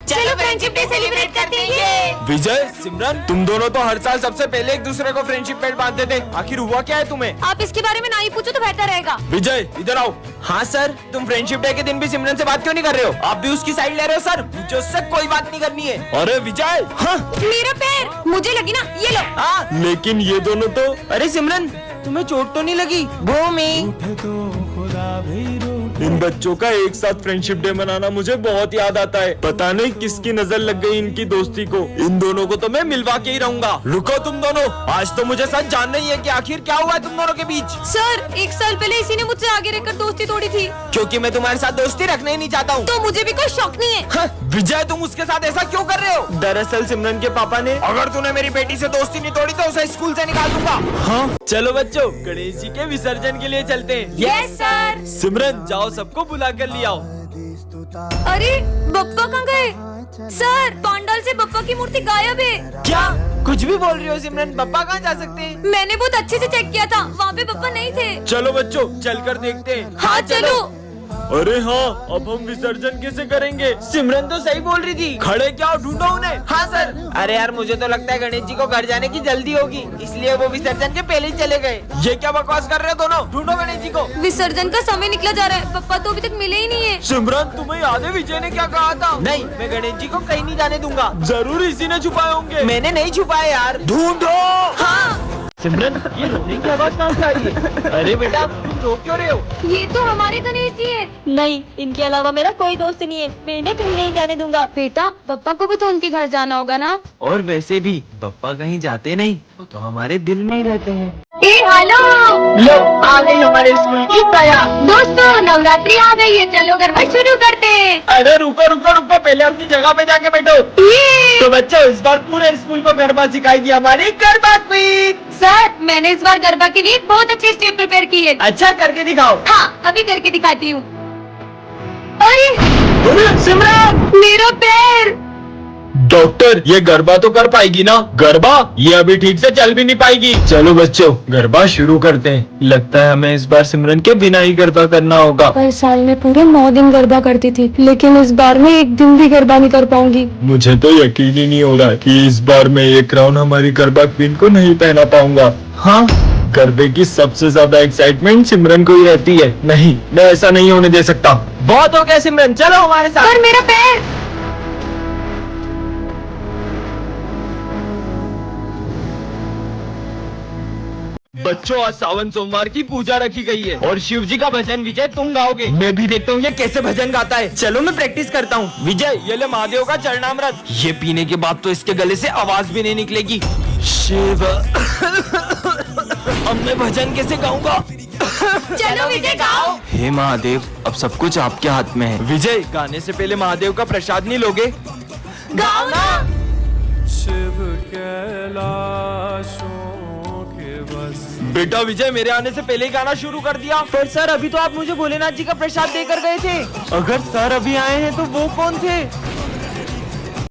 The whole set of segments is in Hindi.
चलो फ्रेंडशिप डे सेलिब्रेट करते हैं। विजय, सिमरन, तुम दोनों तो हर साल सबसे पहले एक दूसरे को फ्रेंडशिप बेल्ट बांधते थे, आखिर हुआ क्या है तुम्हें? आप इसके बारे में ना ही पूछो तो बेहतर रहेगा। विजय इधर आओ। हाँ सर, तुम फ्रेंडशिप डे के दिन भी सिमरन से बात क्यों नहीं कर रहे हो? आप भी उसकी साइड ले रहे हो सर, मुझे उससे कोई बात नहीं करनी है। अरे विजय, हाँ मेरा पैर, मुझे लगी ना, ये लो। हाँ, लेकिन ये दोनों तो। अरे सिमरन, तुम्हें चोट तो नहीं लगी? भूमि, इन बच्चों का एक साथ फ्रेंडशिप डे मनाना मुझे बहुत याद आता है। पता नहीं किसकी नजर लग गई इनकी दोस्ती को। इन दोनों को तो मैं मिलवा के ही रहूंगा। रुको तुम दोनों, आज तो मुझे सच जानना ही है कि आखिर क्या हुआ है तुम दोनों के बीच। सर, 1 साल पहले इसी ने मुझसे आगे रहकर दोस्ती तोड़ी थी। क्योंकि मैं तुम्हारे साथ दोस्ती रखना ही नहीं चाहता हूँ। तो मुझे भी कोई शौक नहीं है। हाँ, विजय तुम उसके साथ ऐसा क्यों कर रहे हो? दरअसल सिमरन के पापा ने, अगर तूने मेरी बेटी से दोस्ती नहीं तोड़ी तो उसे स्कूल से निकाल दूंगा। हाँ चलो बच्चों, गणेश जी के विसर्जन के लिए चलते हैं। Yes sir. सिमरन जाओ, सबको बुला कर ले आओ। अरे बप्पा कहाँ गए? सर, पंडाल से बप्पा की मूर्ति गायब है। क्या कुछ भी बोल रही हो सिमरन? बप्पा कहाँ जा सकते हैं? मैंने बहुत अच्छे से चेक किया था, वहाँ पे बप्पा नहीं थे। चलो बच्चों, चल कर देखते हैं। हाँ चलो। अरे हाँ, अब हम विसर्जन कैसे करेंगे? सिमरन तो सही बोल रही थी। खड़े क्या हो, ढूंढो उन्हें। हाँ सर। अरे यार, मुझे तो लगता है गणेश जी को घर जाने की जल्दी होगी, इसलिए वो विसर्जन के पहले ही चले गए। ये क्या बकवास कर रहे हो दोनों? ढूंढो गणेश जी को। विसर्जन का समय निकला जा रहा है, पप्पा तो अभी तक मिले ही नहीं है। सिमरन, तुम्हें याद है विजय ने क्या कहा था? नहीं, मैं गणेश जी को कहीं नहीं जाने दूंगा। जरूर इसी ने छुपाए होंगे। मैंने नहीं छुपाए यार, ढूंढो। हाँ सिमरन, ये रोने की आवाज कहाँ से आ रही है? अरे बेटा, तुम रो क्यों रहे हो? ये तो हमारे गणेश जी है। नहीं, इनके अलावा मेरा कोई दोस्त नहीं है। मैं इन्हें कहीं नहीं जाने दूंगा। बेटा, पप्पा को भी तो उनके घर जाना होगा ना। और वैसे भी पप्पा कहीं जाते नहीं तो हमारे दिल में ही रहते हैं। हेलो, लो आ गई हमारे स्कूल की ताया। दोस्तों नवरात्रि आ गई है, चलो गरबा शुरू करते हैं। अरे रुको रुको रुको, पहले अपनी जगह पे जाके बैठो। तो बच्चों, इस बार पूरे स्कूल को गरबा सिखाएगी हमारी गरबा क्वीन। सर, मैंने इस बार गरबा के लिए बहुत अच्छी स्टेप प्रिपेयर की है। अच्छा, करके दिखाओ। हाँ, अभी करके दिखाती हूँ। अरे सिमरन, मेरा पैर। डॉक्टर, ये गरबा तो कर पाएगी ना? गरबा? ये अभी ठीक से चल भी नहीं पाएगी। चलो बच्चों, गरबा शुरू करते हैं। लगता है हमें इस बार सिमरन के बिना ही गरबा करना होगा। हर साल में पूरे 9 दिन गरबा करती थी, लेकिन इस बार मैं एक दिन भी गरबा नहीं कर पाऊंगी। मुझे तो यकीन ही नहीं हो रहा कि इस बार मैं ये क्राउन हमारी गरबा क्वीन को नहीं पहना पाऊंगा। हाँ, गरबे की सबसे ज्यादा एक्साइटमेंट सिमरन को ही रहती है। नहीं, मैं ऐसा नहीं होने दे सकता। बहुत हो गया सिमरन, चलो हमारे साथ। पर मेरा पैर। बच्चों, आज सावन सोमवार की पूजा रखी गई है और शिव जी का भजन विजय तुम गाओगे। मैं भी देखता हूँ ये कैसे भजन गाता है। चलो मैं प्रैक्टिस करता हूँ। विजय, ये ले महादेव का चरणामृत। ये पीने के बाद तो इसके गले से आवाज भी नहीं निकलेगी। शिव अब मैं भजन कैसे गाऊंगा? चलो विजय गाओ। हे महादेव, अब सब कुछ आपके हाथ में है। विजय, गाने से पहले महादेव का प्रसाद नहीं लोगे? गाओ ना। शिव कैलाशों के बस। बेटा विजय, मेरे आने से पहले ही गाना शुरू कर दिया। पर सर, अभी तो आप मुझे भोलेनाथ जी का प्रसाद देकर गए थे। अगर सर अभी आए हैं तो वो कौन थे?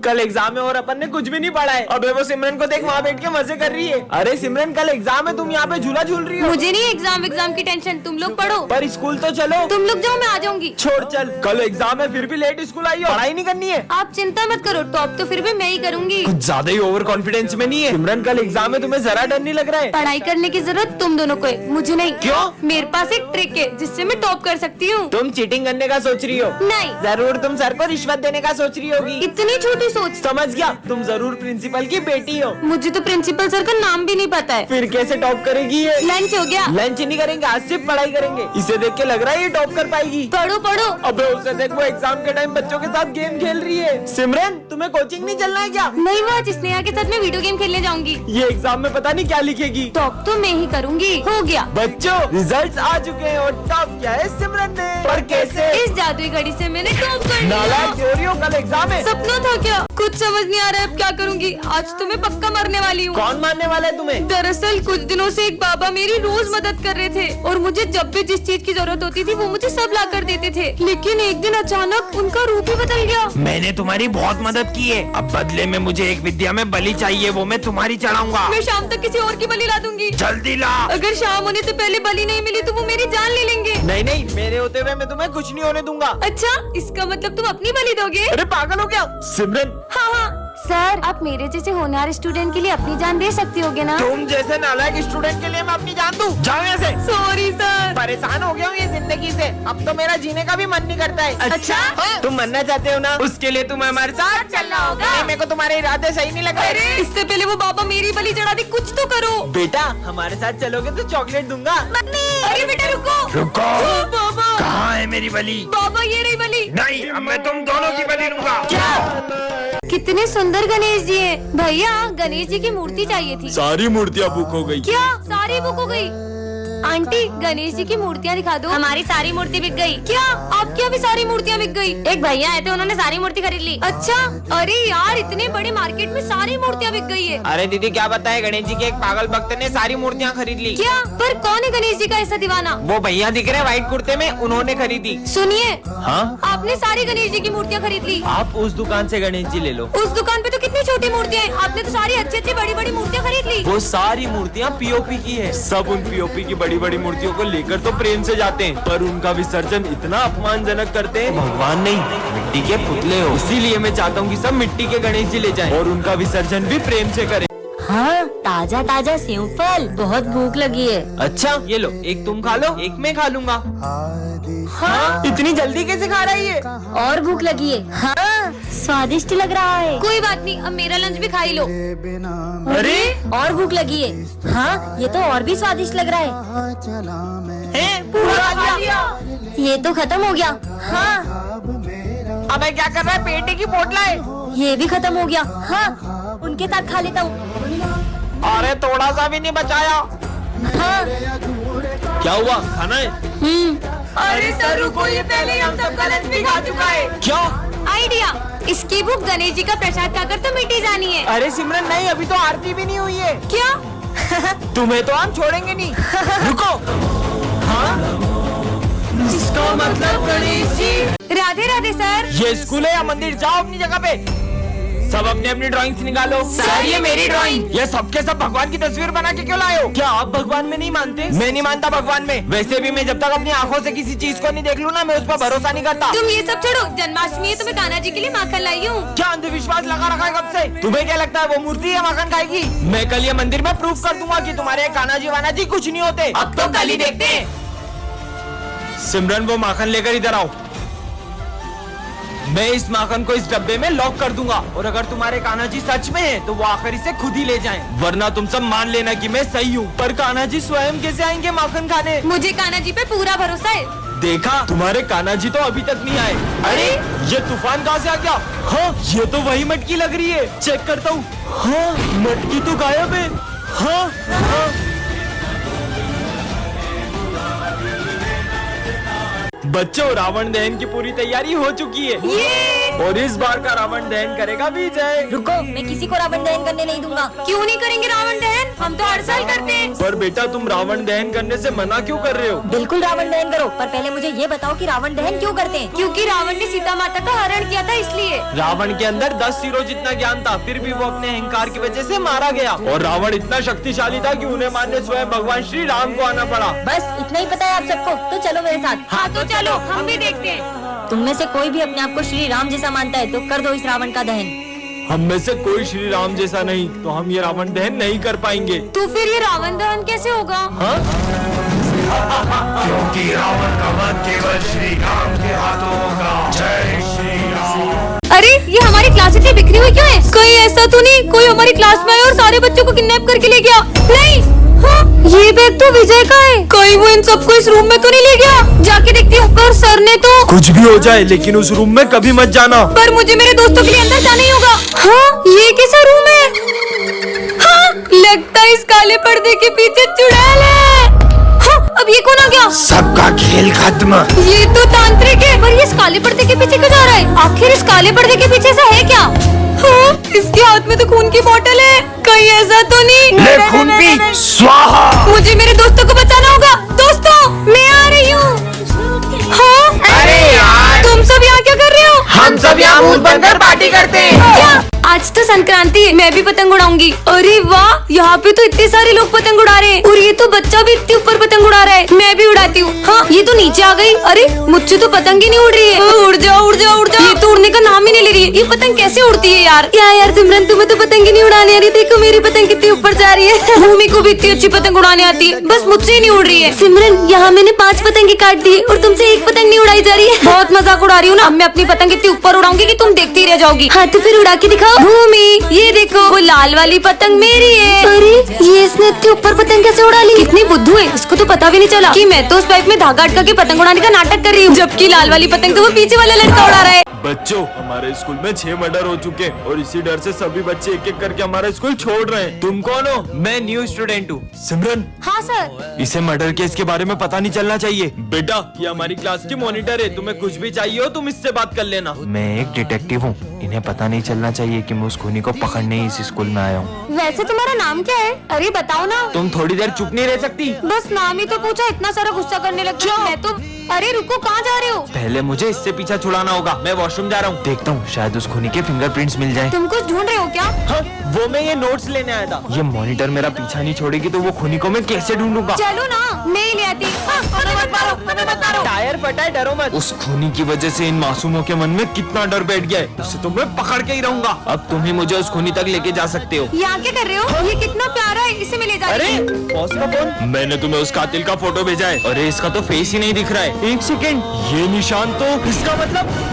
कल एग्जाम है और अपन ने कुछ भी नहीं पढ़ा है। अबे वो सिमरन को देख, वहाँ बैठ के मजे कर रही है। अरे सिमरन, कल एग्जाम है, तुम यहाँ पे झूला झूल रही हो। मुझे नहीं एग्जाम की टेंशन, तुम लोग पढ़ो। पर स्कूल तो चलो। तुम लोग जाओ, मैं आ जाऊंगी। छोड़, चल। कल एग्जाम है, फिर भी लेट स्कूल आई हो। पढ़ाई नहीं करनी है। आप चिंता मत करो, टॉप तो फिर भी मैं ही करूंगी। कुछ ज्यादा ही ओवर कॉन्फिडेंस में नहीं है? सिमरन, कल एग्जाम है, तुम्हें जरा डर नहीं लग रहा है? पढ़ाई करने की जरूरत तुम दोनों को है, मुझे नहीं। क्यों? मेरे पास एक ट्रिक है जिससे मैं टॉप कर सकती हूँ। तुम चीटिंग करने का सोच रही हो? नहीं। जरूर तुम सर को रिश्वत देने का सोच रही होगी। इतनी छोटी सोच। समझ गया, तुम जरूर प्रिंसिपल की बेटी हो। मुझे तो प्रिंसिपल सर का नाम भी नहीं पता है। फिर कैसे टॉप करेगी ये? लंच हो गया? लंच नहीं करेंगे, आज सिर्फ पढ़ाई करेंगे। इसे देख के लग रहा है ये टॉप कर पाएगी। पढ़ो पढ़ो। अबे उसे देख, वो एग्जाम के टाइम बच्चों के साथ गेम खेल रही है। सिमरन, तुम्हें कोचिंग नहीं चलना है क्या? नहीं, वो आज स्नेहा के साथ मैं वीडियो गेम खेलने जाऊंगी। ये एग्जाम में पता नहीं क्या लिखेगी। टॉप तो मैं ही करूंगी। हो गया। बच्चों, रिजल्ट्स आ चुके हैं और टॉप किया है सिमरन ने। पर कैसे? इस जादुई घड़ी से मैंने टॉप कर लिया। नालायक चोरियों, कल एग्जाम है। सपना था क्या? कुछ समझ नहीं आ रहा है अब क्या करूँगी। आज तो मैं पक्का मरने वाली हूँ। कौन मारने वाला है तुम्हें? दरअसल कुछ दिनों से एक बाबा मेरी रोज मदद कर रहे थे और मुझे जब भी जिस चीज की जरूरत होती थी वो मुझे सब ला कर देते थे, लेकिन एक दिन अचानक उनका रूप ही बदल गया। मैंने तुम्हारी बहुत मदद की है, अब बदले में मुझे एक विद्या में बलि चाहिए, वो मैं तुम्हारी चढ़ाऊंगा। मैं शाम तक किसी और की बलि ला दूंगी। जल्दी ला। अगर शाम होने से पहले बलि नहीं मिली तो वो मेरी जान ले लेंगे। नहीं नहीं, मेरे होते हुए मैं तुम्हें कुछ नहीं होने दूंगा। अच्छा, इसका मतलब तुम अपनी बलि दोगे? अरे पागल हो क्या सिमरन? हाँ, सर आप मेरे जैसे होनहार स्टूडेंट के लिए अपनी जान दे सकती होगे ना? तुम जैसे नालायक स्टूडेंट के लिए मैं अपनी जान दूं? जाओ यहाँ से। Sorry sir. परेशान हो गया हूँ ये जिंदगी से, अब तो मेरा जीने का भी मन नहीं करता है। अच्छा? हाँ? तुम मरना चाहते हो ना, उसके लिए तुम्हें हमारे साथ चलना होगा। नहीं, मेरे को तुम्हारे इरादे सही नहीं लग अरे रहे। इससे पहले वो बाबा मेरी बलि चढ़ा दी, कुछ तो करो। बेटा हमारे साथ चलोगे तो चॉकलेट दूंगा। अरे बेटा रुको। रुको। ओ, बाबा कहाँ है मेरी बलि? बाबा ये रही बलि। नहीं, अब मैं तुम दोनों की बलि लूंगा। क्या? कितने सुंदर गणेश जी हैं। भैया गणेश जी की मूर्ति चाहिए थी। सारी मूर्तियाँ बुक हो गई। क्या सारी बुक हो गई? आंटी गणेश जी की मूर्तियाँ दिखा दो। हमारी सारी मूर्ति बिक गई। क्या आपकी अभी सारी मूर्तियाँ बिक गई? एक भैया आए थे, उन्होंने सारी मूर्ति खरीद ली। अच्छा, अरे यार इतने बड़े मार्केट में सारी मूर्तियाँ बिक गई है। अरे दीदी क्या बताए, गणेश जी के एक पागल भक्त ने सारी मूर्तियाँ खरीद ली। क्या? पर कौन है गणेश जी का ऐसा दीवाना? वो भैया दिख रहे व्हाइट कुर्ते में, उन्होंने खरीदी। सुनिए, हाँ? आपने सारी गणेश जी की मूर्तियाँ खरीद ली। आप उस दुकान से गणेश जी ले लो। उस दुकान पे तो कितनी छोटी मूर्तियाँ हैं, आपने तो सारी अच्छी अच्छी बड़ी बड़ी मूर्तियाँ खरीद ली। वो सारी मूर्तियाँ पीओपी की है। सब उन पीओपी की बड़ी बड़ी मूर्तियों को लेकर तो प्रेम से जाते हैं, पर उनका विसर्जन इतना अपमानजनक करते हैं। भगवान नहीं, मिट्टी के पुतले हो। इसीलिए मैं चाहता हूँ कि सब मिट्टी के गणेश जी ले जाएं और उनका विसर्जन भी प्रेम से करें। हाँ, ताजा ताजा सेव फल, बहुत भूख लगी है। अच्छा ये लो, एक तुम खा लो, एक मैं खा लूंगा। हाँ? इतनी जल्दी कैसे खा रही है? और भूख लगी है। हाँ, स्वादिष्ट लग रहा है। कोई बात नहीं, अब मेरा लंच भी खा ही लो। अरे और भूख लगी है। हाँ, ये तो और भी स्वादिष्ट लग रहा है। पूरा खा लिया। ये तो खत्म हो गया। हाँ, अबे क्या कर रहा है, पेटे की पोटला है। ये भी खत्म हो गया। हाँ, उनके साथ खा लेता हूँ। अरे थोड़ा सा भी नहीं बचाया। हाँ, क्या हुआ, खाना है? अरे सर रुको, ये पहले ही हम सबका लंच भी खा चुका है। क्या? आइडिया, इसकी भूख गणेश जी का प्रसाद खाकर तो मिटी जानी है। अरे सिमरन नहीं, अभी तो आरती भी नहीं हुई है। क्या? तुम्हें तो हम छोड़ेंगे नहीं। रुको। हाँ? इसका मतलब गणेश जी। राधे राधे सर। ये स्कूल है या मंदिर? जाओ अपनी जगह पे। सब अपनी अपनी ड्राइंग्स निकालो। सर, ये मेरी ड्राइंग। ये सबके सब भगवान की तस्वीर बना के क्यों लाए हो? क्या आप भगवान में नहीं मानते? मैं नहीं मानता भगवान में। वैसे भी मैं जब तक अपनी आंखों से किसी चीज को नहीं देख लूँ ना, मैं उस पर भरोसा नहीं करता। तुम ये सब छोड़ो, जन्माष्टमी है तो मैं कान्हा जी के लिए माखन लाई हूँ। क्या अंधविश्वास लगा रखा है कब से? तुम्हें क्या लगता है वो मूर्ति है माखन खाएगी? मैं कल ये मंदिर में प्रूफ कर दूंगा कि तुम्हारे कान्हा जी वाना जी कुछ नहीं होते। अब तो कल ही देखते हैं। सिमरन वो माखन लेकर इधर आओ। मैं इस माखन को इस डब्बे में लॉक कर दूंगा और अगर तुम्हारे कान्हा जी सच में हैं, तो वो आखिर इसे खुद ही ले जाएं। वरना तुम सब मान लेना कि मैं सही हूँ। पर कान्हा जी स्वयं कैसे आएंगे माखन खाने? मुझे कान्हा जी पे पूरा भरोसा है। देखा, तुम्हारे कान्हा जी तो अभी तक नहीं आए। अरे ये तूफान कहाँ से आ गया? हाँ, ये तो वही मटकी लग रही है। चेक करता हूँ। हाँ, मटकी तो गायब है। हाँ, हाँ। बच्चों, रावण दहन की पूरी तैयारी हो चुकी है और इस बार का रावण दहन करेगा विजय। रुको, मैं किसी को रावण दहन करने नहीं दूंगा। क्यों नहीं करेंगे रावण दहन? हम तो हर साल करते हैं। पर बेटा तुम रावण दहन करने से मना क्यों कर रहे हो? बिल्कुल रावण दहन करो, पर पहले मुझे ये बताओ कि रावण दहन क्यों करते हैं? क्योंकि रावण ने सीता माता का हरण किया था, इसलिए। रावण के अंदर 10 सिरों जितना ज्ञान था, फिर भी वो अपने अहंकार की वजह से मारा गया। और रावण इतना शक्तिशाली था कि उन्हें मारने स्वयं भगवान श्री राम को आना पड़ा। बस इतना ही पता है आप सबको, तो चलो मेरे साथ। हाँ तो चलो, हम भी देखते हैं। तुम में से कोई भी अपने आप को श्री राम जैसा मानता है तो कर दो इस रावण का दहन। हम में से कोई श्री राम जैसा नहीं, तो हम ये रावण दहन नहीं कर पाएंगे। तो फिर ये रावण दहन कैसे होगा? हाँ? क्योंकि रावण का वध केवल श्री राम के हाथों होगा। जय श्री राम। अरे ये हमारी क्लास इतनी बिखरी हुई क्यों है? कहीं ऐसा तो नहीं कोई हमारी क्लास में आया और सारे बच्चों को किडनैप करके ले गया? नहीं। हाँ, ये बैग तो विजय का है। कहीं वो इन सबको इस रूम में तो नहीं ले गया? जाके देखती हूँ। पर सर ने तो कुछ भी हो जाए लेकिन उस रूम में कभी मत जाना। पर मुझे मेरे दोस्तों के लिए अंदर जाना ही होगा। हाँ, ये कैसा रूम है? हाँ, लगता है इस काले पर्दे के पीछे चुड़ैल है। हाँ, अब ये कौन आ गया? सबका खेल खत्म। ये तो तांत्रिक है। पर ये इस काले पर्दे के पीछे क्यों जा रहा है? आखिर इस काले पर्दे के पीछे ऐसा है क्या? हाँ, इसके हाथ में तो खून की बोतल है, कहीं ऐसा तो नहीं? ले खून पी, स्वाहा। मुझे मेरे दोस्तों को बचाना होगा। दोस्तों, मैं आ रही हूँ। हाँ? अरे यार, तुम सब यहाँ क्या कर रहे हो? हम सब यहाँ भूत बनकर पार्टी करते हैं। क्या? आज तो संक्रांति है, मैं भी पतंग उड़ाऊंगी। अरे वाह, यहाँ पे तो इतने सारे लोग पतंग उड़ा रहे हैं और ये तो बच्चा भी इतने ऊपर पतंग उड़ा रहा है। मैं भी उड़ाती हूँ। हाँ, ये तो नीचे आ गई। अरे मुझसे तो पतंग ही नहीं उड़ रही है। उड़ जाओ उड़ जाओ उड़ जाओ। ये तो उड़ने का नाम ही नहीं ले रही है। ये पतंग कैसे उड़ती है यार? क्या यार सिमरन, तुम्हें तो पतंग ही नहीं उड़ाने आ रही। देखो मेरी पतंग कितनी ऊपर जा रही है। भूमि को भी इतनी अच्छी पतंग उड़ाने आती है, बस मुझसे ही नहीं उड़ रही है। सिमरन, यहाँ मैंने 5 पतंगे काट दी और तुमसे एक पतंग नहीं उड़ाई जा रही है। बहुत मजाक उड़ा रही हूँ ना। अब मैं अपनी पतंग इतनी ऊपर उड़ाऊंगी कि तुम देखती रह जाओगी। हाँ तो फिर उड़ा के दिखाओ। भूमि, ये देखो, वो लाल वाली पतंग मेरी है। अरे ये इसने इतने ऊपर पतंग कैसे उड़ा ली? कितनी बुद्धू है, इसको तो पता भी नहीं चला कि मैं तो उस पाइप में धागा अटका के पतंग उड़ाने का नाटक कर रही हूँ, जबकि लाल वाली पतंग तो वो पीछे वाला लड़का उड़ा रहा है। बच्चों, हमारे स्कूल में 6 मर्डर हो चुके हैं और इसी डर से सभी बच्चे एक एक करके हमारा स्कूल छोड़ रहे हैं। तुम कौन हो? मैं न्यू स्टूडेंट हूँ। सिमरन, हाँ सर। इसे मर्डर केस के बारे में पता नहीं चलना चाहिए। बेटा, ये हमारी क्लास की मॉनिटर है, तुम्हें कुछ भी चाहिए हो तुम इससे बात कर लेना। मैं एक डिटेक्टिव हूँ, इन्हें पता नहीं चलना चाहिए कि मैं उस खूनी को पकड़ने ही इस स्कूल में आया हूँ। वैसे तुम्हारा नाम क्या है? अरे बताओ ना। तुम थोड़ी देर चुप नहीं रह सकती? बस नाम ही तो पूछा, इतना सारा गुस्सा करने लग गया। मैं तो, अरे रुको, कहाँ जा रहे हो? पहले मुझे इससे पीछा छुड़ाना होगा। मैं वॉशरूम जा रहा हूँ, देखता हूँ शायद उस खूनी के फिंगरप्रिंट्स मिल जाएं। तुम कुछ ढूंढ रहे हो क्या? हाँ, वो मैं ये नोट्स लेने आया था। ये मॉनिटर मेरा पीछा नहीं छोड़ेगी तो वो खूनी को मैं कैसे ढूंढूंगा? चलो ना, मैं ही ले आती। हाँ, हमें मत मारो, हमें मत मारो। टायर फटा है, डरो मत। उस खूनी की वजह से इन मासूमों के मन में कितना डर बैठ गया है, उसे तो मैं पकड़ के ही रहूंगा। अब तुम ही मुझे उस खूनी तक लेके जा सकते हो। यहाँ क्या कर रहे हो? ये कितना प्यारा है, इसे मैं ले जा रही हूँ। बॉस का फोन। मैंने तुम्हें उस कातिल का फोटो भेजा है। अरे इसका तो फेस ही नहीं दिख रहा है। एक सेकेंड, ये निशान तो, इसका मतलब